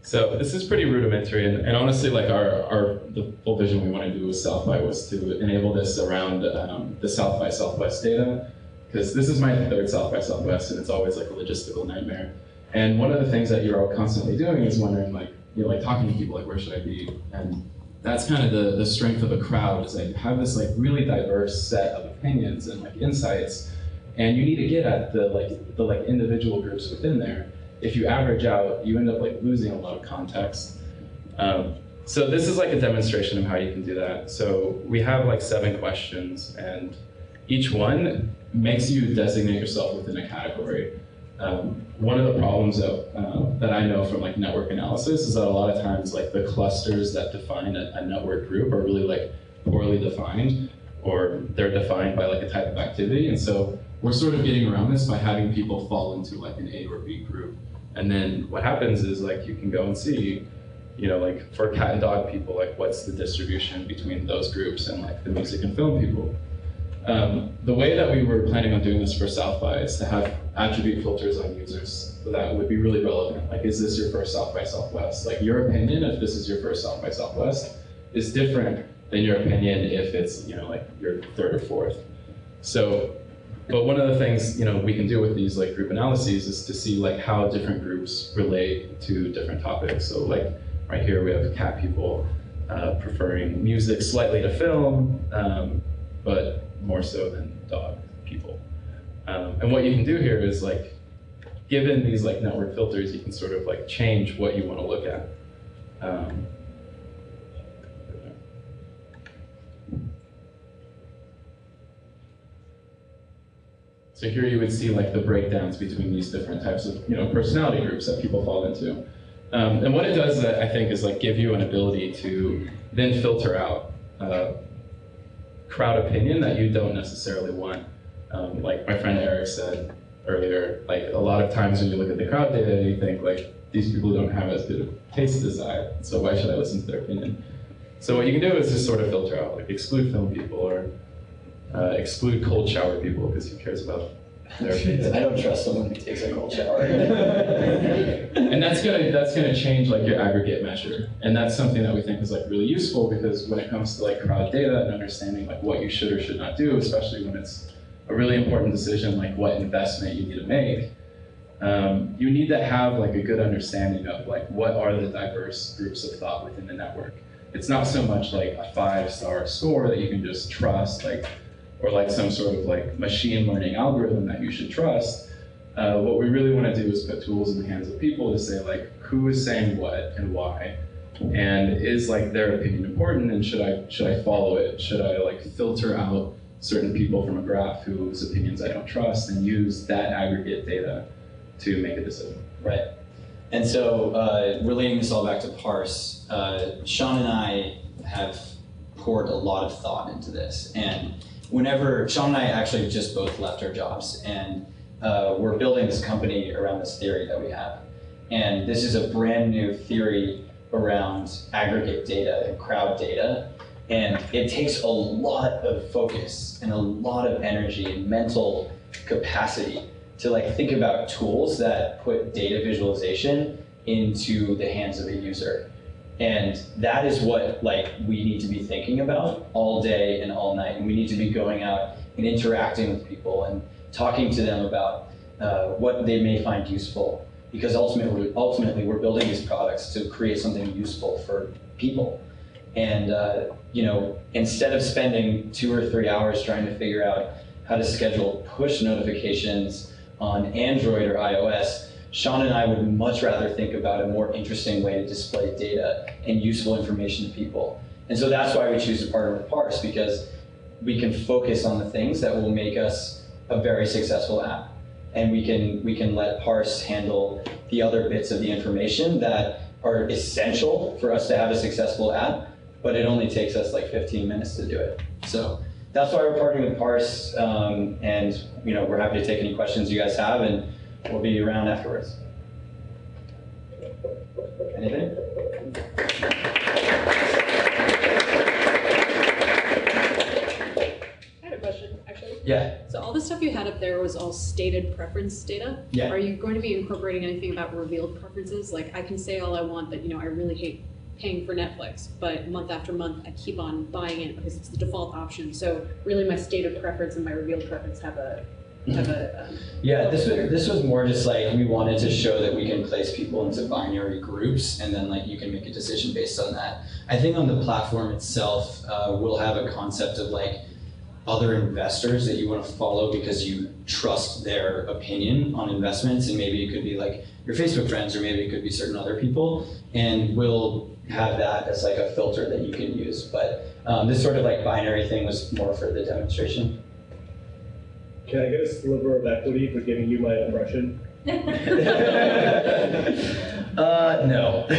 So this is pretty rudimentary, and honestly, like the full vision we want to do with South by was to enable this around the South by Southwest data, because this is my third South by Southwest, and it's always like a logistical nightmare. And one of the things that you're all constantly doing is wondering, like, like talking to people, like, where should I be? And that's kind of the strength of a crowd, is like have this like really diverse set of opinions and like insights, and you need to get at the individual groups within there. If you average out, you end up like losing a lot of context. So this is like a demonstration of how you can do that. So we have like 7 questions, and each one makes you designate yourself within a category. One of the problems that I know from like network analysis is that a lot of times like the clusters that define a network group are really like poorly defined, or they're defined by like a type of activity. And so we're sort of getting around this by having people fall into like an A or B group. And then what happens is like you can go and see, like for cat and dog people, like what's the distribution between those groups and like the music and film people. The way that we were planning on doing this for South by is to have attribute filters on users that would be really relevant. Like, is this your first South by Southwest? Like, your opinion, if this is your first South by Southwest, is different than your opinion if it's, like your third or fourth. So, but one of the things, we can do with these like group analyses is to see like how different groups relate to different topics. So like right here we have cat people preferring music slightly to film, but more so than dog people. And what you can do here is like, given these like network filters, you can sort of like change what you want to look at. So here you would see like the breakdowns between these different types of personality groups that people fall into. And what it does, I think, is like give you an ability to then filter out crowd opinion that you don't necessarily want. Like my friend Eric said earlier, like a lot of times when you look at the crowd data, you think like these people don't have as good a taste as I, so why should I listen to their opinion? So what you can do is just sort of filter out, like exclude film people or exclude cold shower people, because who cares about their opinions?
I don't trust someone who takes a cold shower.
And that's gonna change like your aggregate measure, and that's something that we think is like really useful, because when it comes to like crowd data and understanding like what you should or should not do, especially when it's a really important decision like what investment you need to make, you need to have like a good understanding of like what are the diverse groups of thought within the network. It's not so much like a 5-star score that you can just trust, like, or like some sort of like machine learning algorithm that you should trust. What we really want to do is put tools in the hands of people to say like, who is saying what and why, and is like their opinion important, and should I follow it? Should I like filter out certain people from a graph whose opinions I don't trust, and use that aggregate data to make a decision?
Right. And so relating this all back to Parse, Sean and I have poured a lot of thought into this. And whenever, Sean and I actually just both left our jobs, and we're building this company around this theory that we have. And this is a brand new theory around aggregate data and crowd data. And it takes a lot of focus and a lot of energy and mental capacity to like think about tools that put data visualization into the hands of a user. And that is what like we need to be thinking about all day and all night. And we need to be going out and interacting with people and talking to them about what they may find useful. Because ultimately we're building these products to create something useful for people. And instead of spending 2 or 3 hours trying to figure out how to schedule push notifications on Android or iOS, Sean and I would much rather think about a more interesting way to display data and useful information to people. And so that's why we choose to partner with Parse, because we can focus on the things that will make us a very successful app. And we can let Parse handle the other bits of the information that are essential for us to have a successful app, but it only takes us like 15 minutes to do it. So that's why we're partnering with Parse, and we're happy to take any questions you guys have, and we'll be around afterwards. Anything?
I had a question, actually.
Yeah.
So all the stuff you had up there was all stated preference data.
Yeah.
Are you going to be incorporating anything about revealed preferences? Like I can say all I want that, I really hate paying for Netflix, but month after month I keep on buying it because it's the default option. So really my stated preference and my revealed preference have a
Yeah, this was more just like we wanted to show that we can place people into binary groups, and then like you can make a decision based on that. I think on the platform itself, we'll have a concept of like other investors that you want to follow because you trust their opinion on investments, and maybe it could be like your Facebook friends, or maybe it could be certain other people, and we'll have that as like a filter that you can use. But this sort of like binary thing was more for the demonstration.
Can I get a sliver of equity for giving you my impression?
No.
So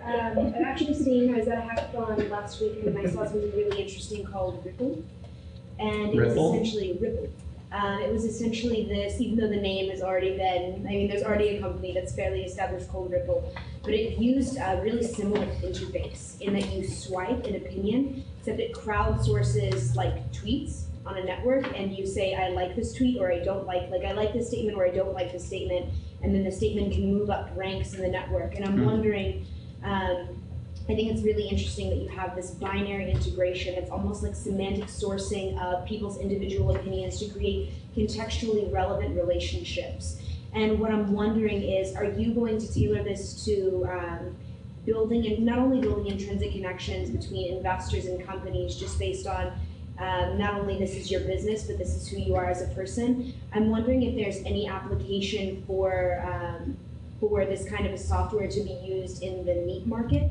I'm actually sitting, I was at a hackathon last week and I saw something really interesting called Ripple. And it was essentially Ripple. It was essentially this, even though the name has already been, there's already a company that's fairly established called Ripple, but it used a really similar interface in that you swipe an opinion, except it crowdsources like tweets on a network, and you say, I like this tweet, or I don't like I like this statement, or I don't like this statement, and then the statement can move up ranks in the network. And I'm wondering, I think it's really interesting that you have this binary integration. It's almost like semantic sourcing of people's individual opinions to create contextually relevant relationships. And what I'm wondering is, are you going to tailor this to building, and not only building intrinsic connections between investors and companies just based on not only this is your business, but this is who you are as a person? I'm wondering if there's any application for this kind of a software to be used in the NEET market.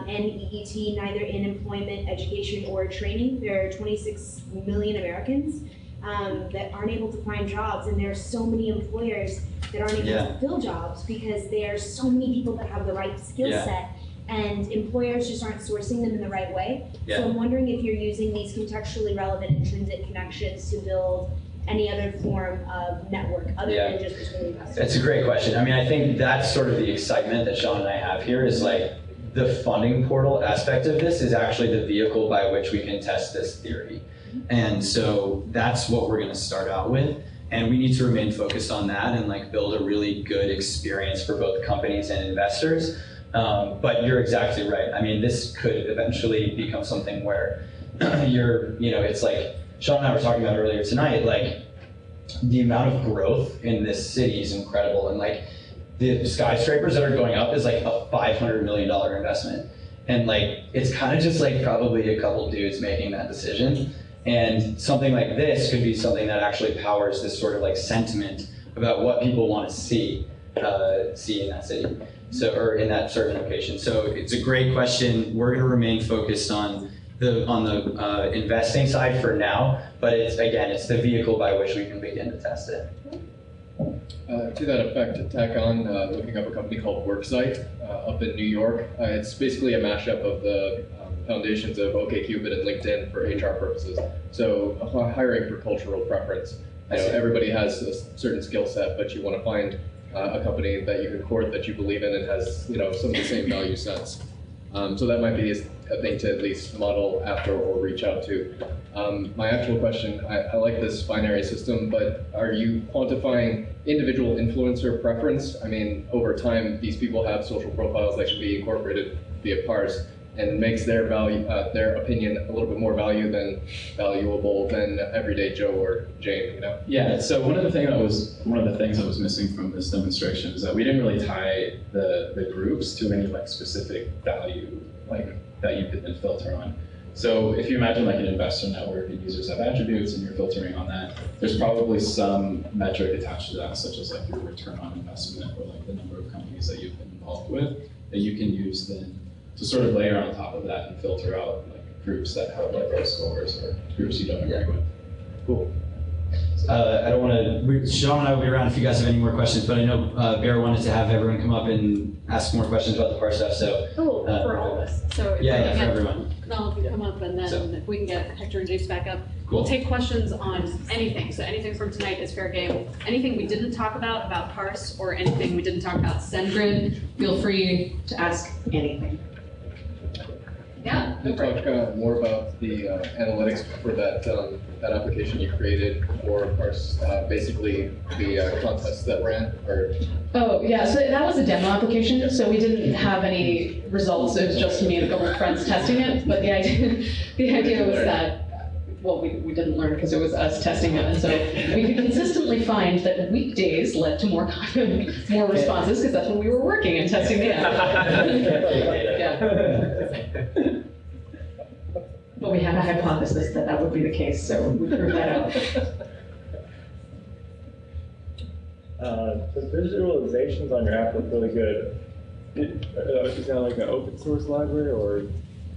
NEET, neither in employment, education, or training. There are 26 million Americans that aren't able to find jobs, and there are so many employers that aren't able to fill jobs because there are so many people that have the right skill set, and employers just aren't sourcing them in the right way. So I'm wondering if you're using these contextually relevant intrinsic connections to build any other form of network other than just between investors.
That's a great question. I think that's sort of the excitement that Sean and I have here is like, the funding portal aspect of this is actually the vehicle by which we can test this theory. And so that's what we're gonna start out with. And we need to remain focused on that and like build a really good experience for both companies and investors. But you're exactly right. This could eventually become something where it's like Sean and I were talking about earlier tonight, like the amount of growth in this city is incredible. And like, the skyscrapers that are going up is like a $500 million investment. And like, it's kind of just like probably a couple dudes making that decision. And something like this could be something that actually powers this sort of like sentiment about what people want to see in that city. So, or in that certain location. So it's a great question. We're gonna remain focused on the investing side for now, but it's the vehicle by which we can begin to test it.
To that effect, to tack on, looking up a company called Worksite up in New York. It's basically a mashup of the foundations of OkCupid and LinkedIn for HR purposes. So hiring for cultural preference. Everybody has a certain skill set, but you want to find a company that you can court, that you believe in, and has some of the same value sets. So that might be a thing to at least model after or reach out to. My actual question, I like this binary system, but are you quantifying individual influencer preference? Over time, these people have social profiles that should be incorporated via Parse, and makes their opinion a little bit more valuable than everyday Joe or Jane,
Yeah, so one of the things that was missing from this demonstration is that we didn't really tie the groups to any like specific value that you could then filter on. So if you imagine like an investor network and users have attributes and you're filtering on that, there's probably some metric attached to that, such as like your return on investment or like the number of companies that you've been involved with, that you can use then to sort of layer on top of that and filter out like groups that have like low scores or groups you don't agree with.
Cool.
I don't want to, Sean and I will be around if you guys have any more questions, but I know Bear wanted to have everyone come up and ask more questions about the Parse stuff, so.
Oh, for all of us. So if we
Yeah,
can
for
get
everyone.
all of you come up, and then
So.
if we can get Hector and James back up.
Cool.
We'll take questions on anything. So anything from tonight is fair game. Anything we didn't talk about Parse, or anything we didn't talk about SendGrid, feel free to ask anything. Yeah.
Can you talk more about the analytics for that that application you created for Parse, basically the contest that ran, or?
Oh, yeah, so that was a demo application, so we didn't have any results. It was just me and a couple of friends testing it, but the idea was that, well, we didn't learn because it was us testing it, and so we could consistently find that weekdays led to more responses, because that's when we were working and testing the app. Yeah. But we had a hypothesis that that would be the case, so we proved that out.
The visualizations on your app look really good. Is that like an open source library, or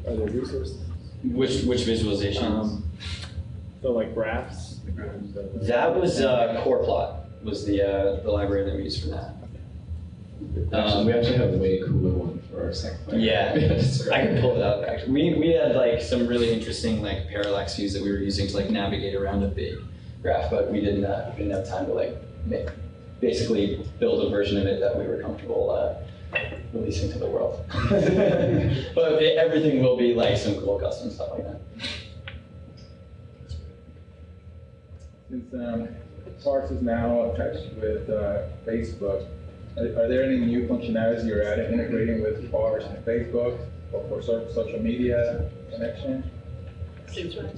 are there resources?
Which visualization?
So like graphs?
That was CorePlot, was the library that we used for that.
We actually have a way cooler one for our second player.
Yeah, I can pull it up actually. We had like some really interesting like parallax views that we were using to like navigate around a big graph, but we didn't have time to like basically build a version of it that we were comfortable releasing to the world. But everything will be like some cool custom stuff like that.
Since Parse is now attached with Facebook, are there any new functionalities you're adding, integrating with Parse and Facebook, or for social media connection?
Seems right.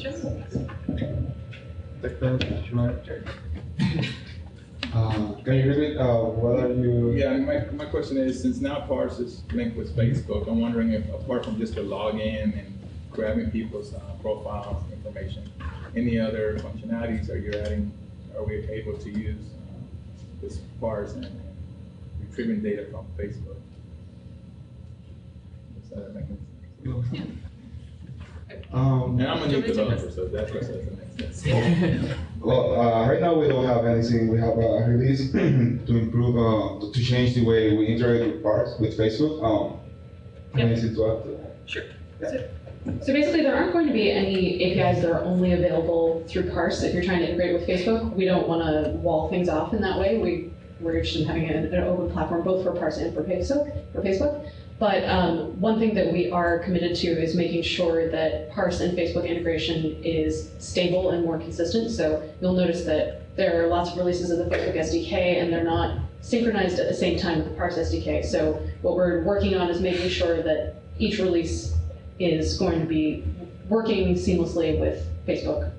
Can you repeat? What are you?
Yeah, my question is, since now Parse is linked with Facebook, I'm wondering if, apart from just the login and grabbing people's profiles, information, any other functionalities are we able to use this Parse and retrieving data from Facebook? Does that make sense? And I'm a new developer, so that doesn't make sense.
Well, right now we don't have anything. We have a release to improve, to change the way we interact with Parse, with Facebook. Anything to add to that?
Sure. Yeah. So basically, there aren't going to be any APIs that are only available through Parse if you're trying to integrate with Facebook. We don't want to wall things off in that way. We're interested in having an open platform both for Parse and for Facebook. But one thing that we are committed to is making sure that Parse and Facebook integration is stable and more consistent. So you'll notice that there are lots of releases of the Facebook SDK, and they're not synchronized at the same time with the Parse SDK. So what we're working on is making sure that each release is going to be working seamlessly with Facebook,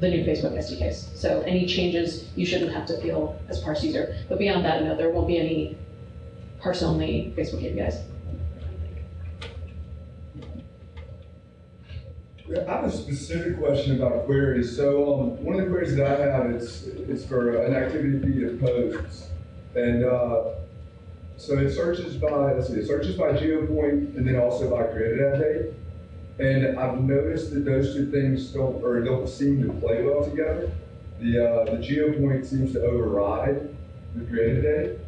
the new Facebook SDKs. So any changes, you shouldn't have to feel as Parse user. But beyond that, no, there won't be any Parse-only Facebook APIs.
I have a specific question about queries. So one of the queries that I have is for an activity feed of posts. And so it searches by, it searches by geopoint and then also by created ad date. And I've noticed that those two things don't seem to play well together. The geopoint seems to override the created date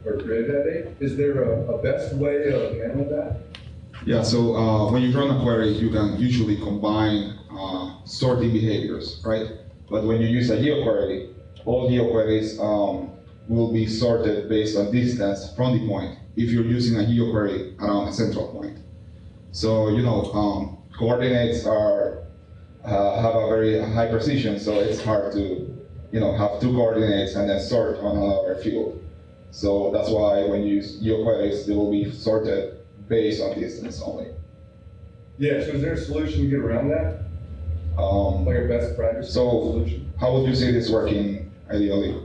or created ad date. Is there a best way of handling that?
Yeah, so when you run a query, you can usually combine sorting behaviors, right? But when you use a geoquery, all geoqueries will be sorted based on distance from the point if you're using a geoquery around a central point. So, coordinates have a very high precision, so it's hard to, have two coordinates and then sort on another field. So that's why when you use geoqueries, they will be sorted based on distance only.
Yeah, so is there a solution to get around that? Like a best practice solution?
How would you see this working ideally?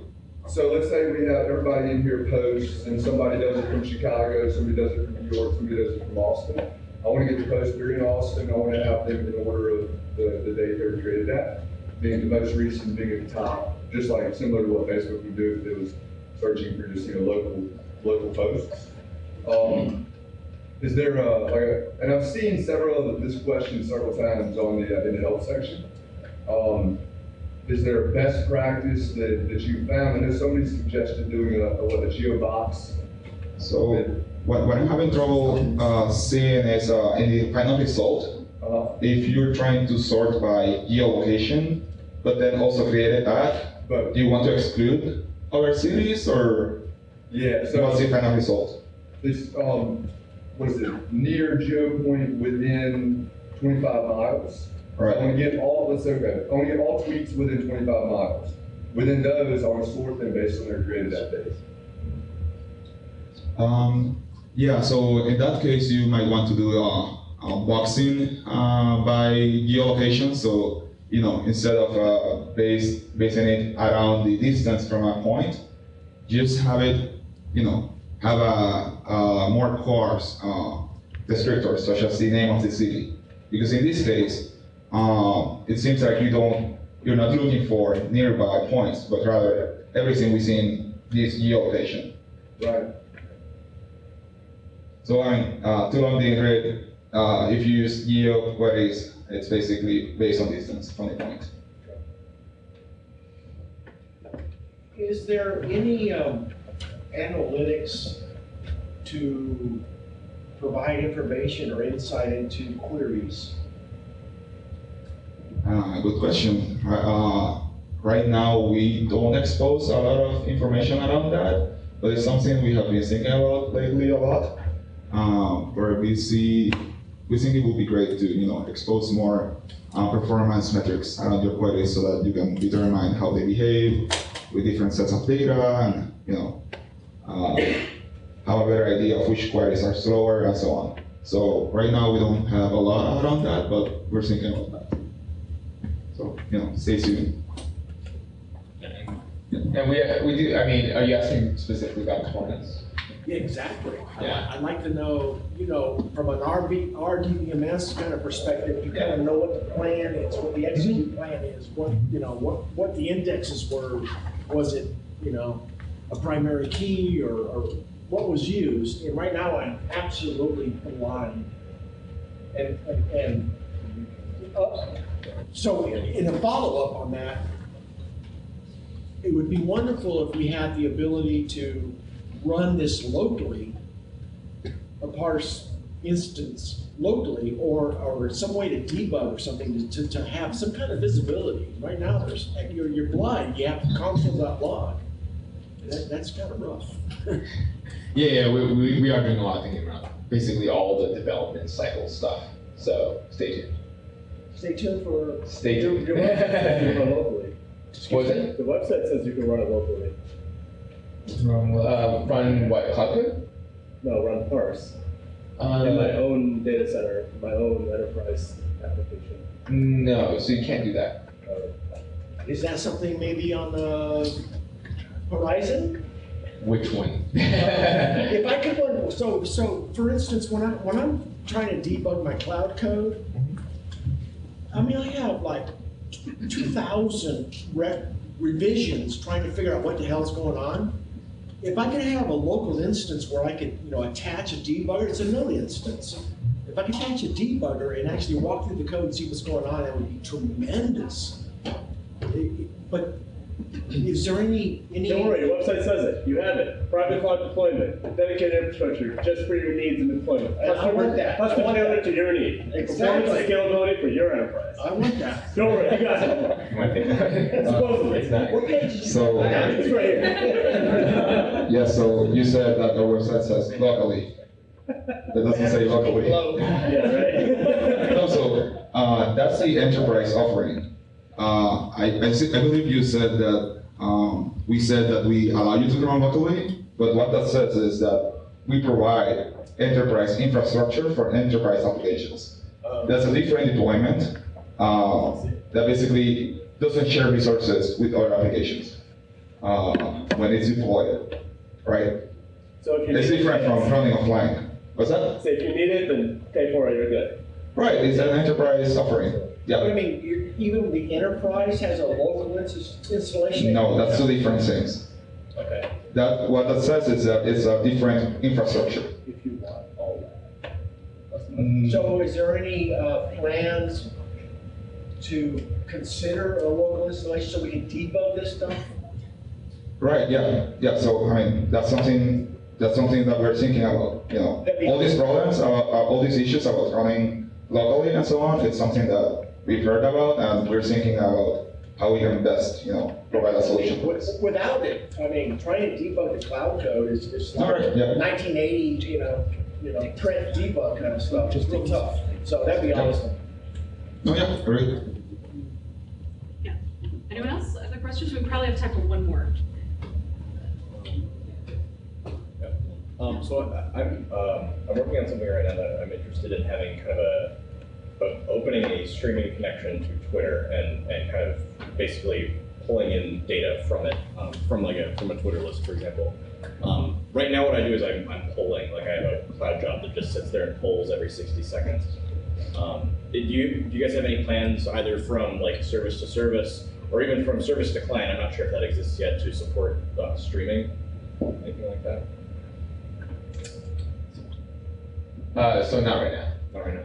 So let's say we have everybody in here posts, and somebody does it from Chicago, somebody does it from New York, somebody does it from Austin. I want to get the post they're in Austin, I want to have them in order of the date they were created at, being the most recent being at the top, just like similar to what Facebook would do if it was searching for just local posts. Is there and I've seen several of this question several times on in the help section. is there a best practice that you found? I know somebody suggested doing a geobox.
So what I'm having trouble seeing is in the final result, if you're trying to sort by geolocation, but then also create an ad, do you want to exclude other cities, or
so
what's the final result?
This, what is it, near geo point within 25 miles.
Right.
I want to get all, let's say, okay, I want to get all tweets within 25 miles. Within those, I want to sort them based on their grid that day.
Yeah, so in that case, you might want to do boxing by geolocation. So, you know, instead of basing it around the distance from a point, just have it, you know, have a more coarse descriptor, such as the name of the city. Because in this case, it seems like you're not looking for nearby points, but rather everything within this geolocation.
Right.
So I mean, too long the grid, if you use geo queries, it's basically based on distance from the point.
Is there any analytics to provide information or insight into queries?
Good question. Right now, we don't expose a lot of information around that, but it's something we have been thinking about lately a lot. Where we think it would be great to expose more performance metrics around your queries so that you can determine how they behave with different sets of data, and have a better idea of which queries are slower and so on. So right now we don't have a lot around that, but we're thinking about that. So stay tuned.
And we do. I mean, are you asking specifically about components?
Yeah, exactly.
Yeah.
I'd like to know, from an RDBMS kind of perspective, you kind of know what the plan is, what the execute plan is, what the indexes were. Was it, a primary key or what was used? And right now I'm absolutely blind. So in a follow-up on that, it would be wonderful if we had the ability to run this locally, a Parse instance locally, or some way to debug or something to have some kind of visibility. Right now, you're blind. You have console.log. That's kind of rough.
Yeah, we are doing a lot of thinking around basically all the development cycle stuff. So stay tuned.
Stay tuned for.
Stay tuned.
Your website says you can run locally.
What was it?
The website says you can run it locally.
Run what, Cloud Code?
No, run Parse. In my own data center, my own enterprise application.
No, so you can't do that.
Is that something maybe on the horizon?
Which one?
If I could run, so for instance, when I'm trying to debug my cloud code, I mean, I have like 2,000 revisions trying to figure out what the hell's going on. If I could have a local instance where I could, attach a debugger, it's a node instance. If I could attach a debugger and actually walk through the code and see what's going on, that would be tremendous. But is there any?
Don't worry, your website says it. You have it. Private cloud deployment, dedicated infrastructure, just for your needs and deployment.
I want that.
Custom tailored to your need.
Exactly.
Performance and scalability for your enterprise.
I want that.
Don't worry, you got it. Supposedly.
What page did you
So,
It's right here.
yeah, so you said that the website says locally. That doesn't say locally.
Yeah, right?
No, so that's the enterprise offering. I believe you said that we said that we allow you to run locally, but what that says is that we provide enterprise infrastructure for enterprise applications. That's a different deployment that basically doesn't share resources with other applications when it's deployed, right?
So if you
It's
need
different
it,
from running offline. What's that?
So if you need it, then pay for it, you're good.
Right, it's an enterprise offering. Yeah.
I mean, even the enterprise has a local installation?
No, that's two different things.
Okay.
What that says is that it's a different infrastructure.
If you want all that. So is there any plans to consider a local installation so we can debug this stuff?
Right, yeah. So, I mean, that's something that we're thinking about, you know. All these problems, all these issues about running locally and so on, it's something that we've heard about, and we're thinking about how we can best, you know, provide a solution for this.
Without it, I mean, trying to debug the cloud code is
All right, yeah.
1980s, you know, print debug kind of stuff. It's real tough. So that'd be awesome.
No, yeah, great.
Yeah. Anyone else? Other questions? We probably have time for one more.
So I'm working on something right now that I'm interested in having kind of opening a streaming connection to Twitter and kind of basically pulling in data from it, from a Twitter list, for example. Right now, what I do is I'm polling. Like I have a cloud job that just sits there and polls every 60 seconds. Do you guys have any plans either from like service to service or even from service to client? I'm not sure if that exists yet to support streaming, anything like that.
So not right now.
Not right now.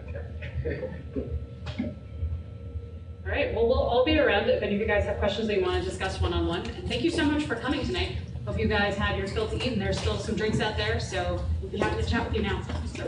All right, well, we'll all be around if any of you guys have questions that you want to discuss one-on-one. And thank you so much for coming tonight. Hope you guys had your fill to eat, and there's still some drinks out there, so we'll be happy to chat with you now. So.